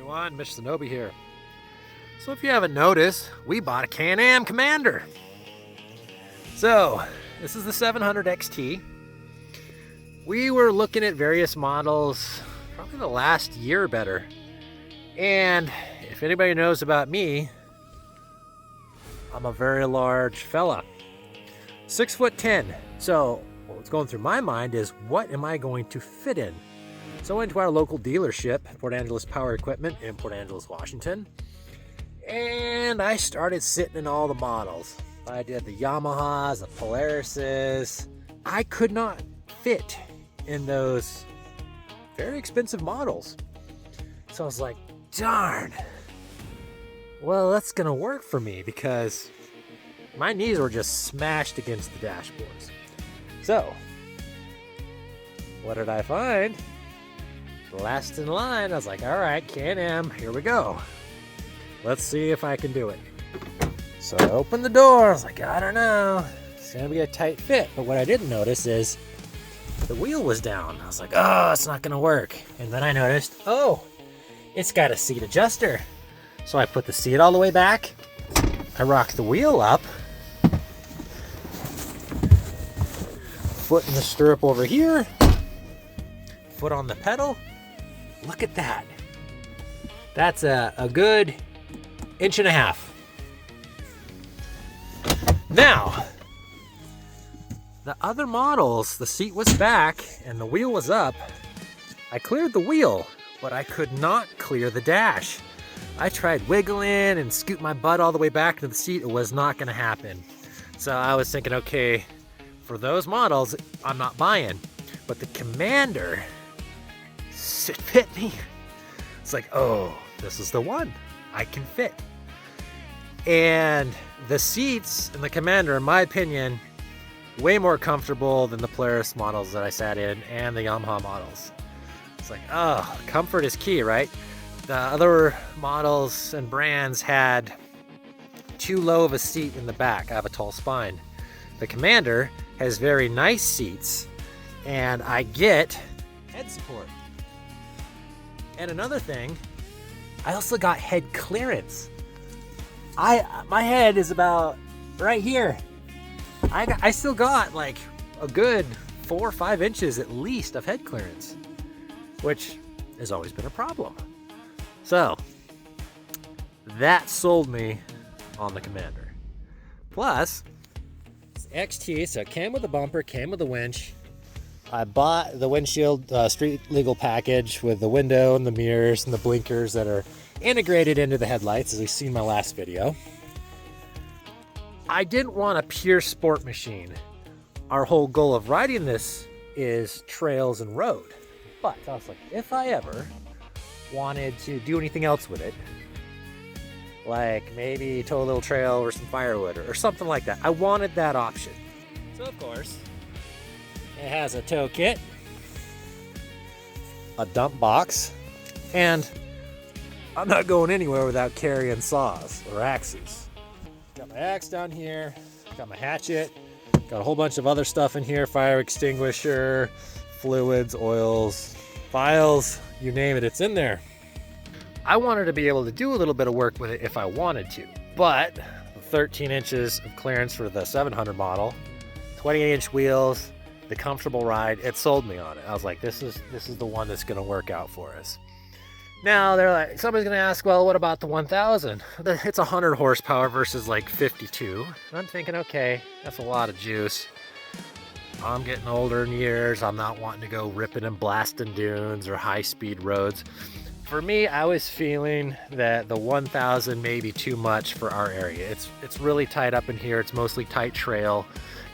everyone, Mitch Shinobi here. So if you haven't noticed, we bought a Can-Am Commander. So this is the 700 XT. We were looking at various models probably the last year or better. And if anybody knows about me, I'm a very large fella, 6'10". So what's going through my mind is, what am I going to fit in? So I went to our local dealership, Port Angeles Power Equipment in Port Angeles, Washington, and I started sitting in all the models. I did the Yamahas, the Polarises. I could not fit in those very expensive models. So I was like, darn. Well, that's gonna work for me because my knees were just smashed against the dashboards. So, what did I find? Last in line. I was like, all right, Can-Am, here we go. Let's see if I can do it. So I opened the door. I was like, I don't know. It's gonna be a tight fit. But what I didn't notice is the wheel was down. I was like, oh, it's not gonna work. And then I noticed, oh, it's got a seat adjuster. So I put the seat all the way back. I rocked the wheel up. Foot in the stirrup over here. Foot on the pedal. Look at that. That's a good 1.5 inches. Now, the other models, the seat was back and the wheel was up. I cleared the wheel, but I could not clear the dash. I tried wiggling and scoot my butt all the way back to the seat. It was not gonna happen. So I was thinking, okay, for those models, I'm not buying. But the Commander, it fit me. It's like, oh, this is the one I can fit. And the seats in the Commander, in my opinion, way more comfortable than the Polaris models that I sat in and the Yamaha models. It's like, oh, comfort is key, right? The other models and brands had too low of a seat in the back. I have a tall spine. The Commander has very nice seats, and I get head support. And another thing, I also got head clearance. My head is about right here. I still got like a good 4 or 5 inches at least of head clearance, which has always been a problem. So that sold me on the Commander. Plus, it's XT, so it came with a bumper, came with a winch. I bought the windshield street legal package with the window and the mirrors and the blinkers that are integrated into the headlights, as you've seen in my last video. I didn't want a pure sport machine. Our whole goal of riding this is trails and road. But I was like, if I ever wanted to do anything else with it, like maybe tow a little trail or some firewood or something like that, I wanted that option. So of course, it has a tow kit, a dump box, and I'm not going anywhere without carrying saws or axes. Got my axe down here, got my hatchet, got a whole bunch of other stuff in here, fire extinguisher, fluids, oils, files, you name it, it's in there. I wanted to be able to do a little bit of work with it if I wanted to, but 13 inches of clearance for the 700 model, 28-inch wheels, the comfortable ride, it sold me on it. I was like, this is the one that's gonna work out for us. Now they're like, somebody's gonna ask, well, what about the 1000? It's 100 horsepower versus like 52. And I'm thinking, okay, that's a lot of juice. I'm getting older in years. I'm not wanting to go ripping and blasting dunes or high-speed roads. For me, I was feeling that the 1000 may be too much for our area. It's really tight up in here. It's mostly tight trail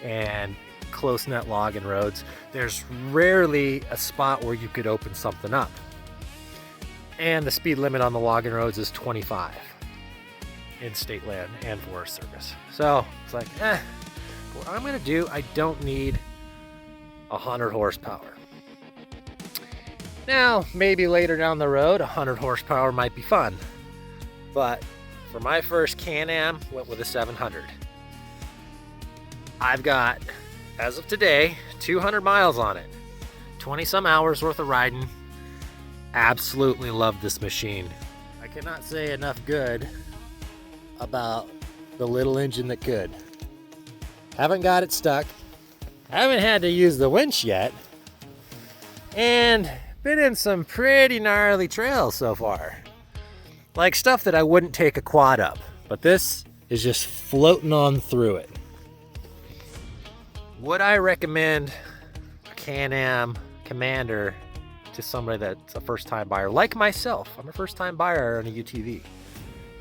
and close-knit logging roads. There's rarely a spot where you could open something up. And the speed limit on the logging roads is 25 in state land and Forest Service. So it's like, what I'm gonna do, I don't need 100 horsepower. Now, maybe later down the road, 100 horsepower might be fun. But for my first Can-Am, went with a 700. I've got, as of today, 200 miles on it. 20 some hours worth of riding. Absolutely love this machine. cannot say enough good about the little engine that could. Haven't got it stuck. Haven't had to use the winch yet. And been in some pretty gnarly trails so far. Like stuff that I wouldn't take a quad up, but this is just floating on through it. Would I recommend a Can-Am Commander to somebody that's a first-time buyer like myself? I'm a first-time buyer on a UTV.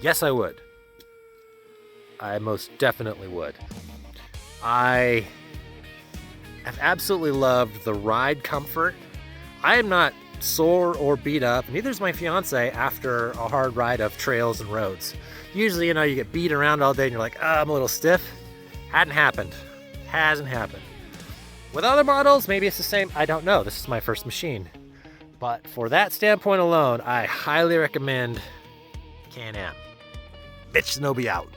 Yes, I would. I most definitely would. I have absolutely loved the ride comfort. I am not sore or beat up, neither is my fiance after a hard ride of trails and roads. Usually, you know, you get beat around all day and you're like, I'm a little stiff. Hadn't happened. Hasn't happened. With other models, maybe it's the same. I don't know. This is my first machine. But for that standpoint alone, I highly recommend Can-Am. Mitch Shinobi out.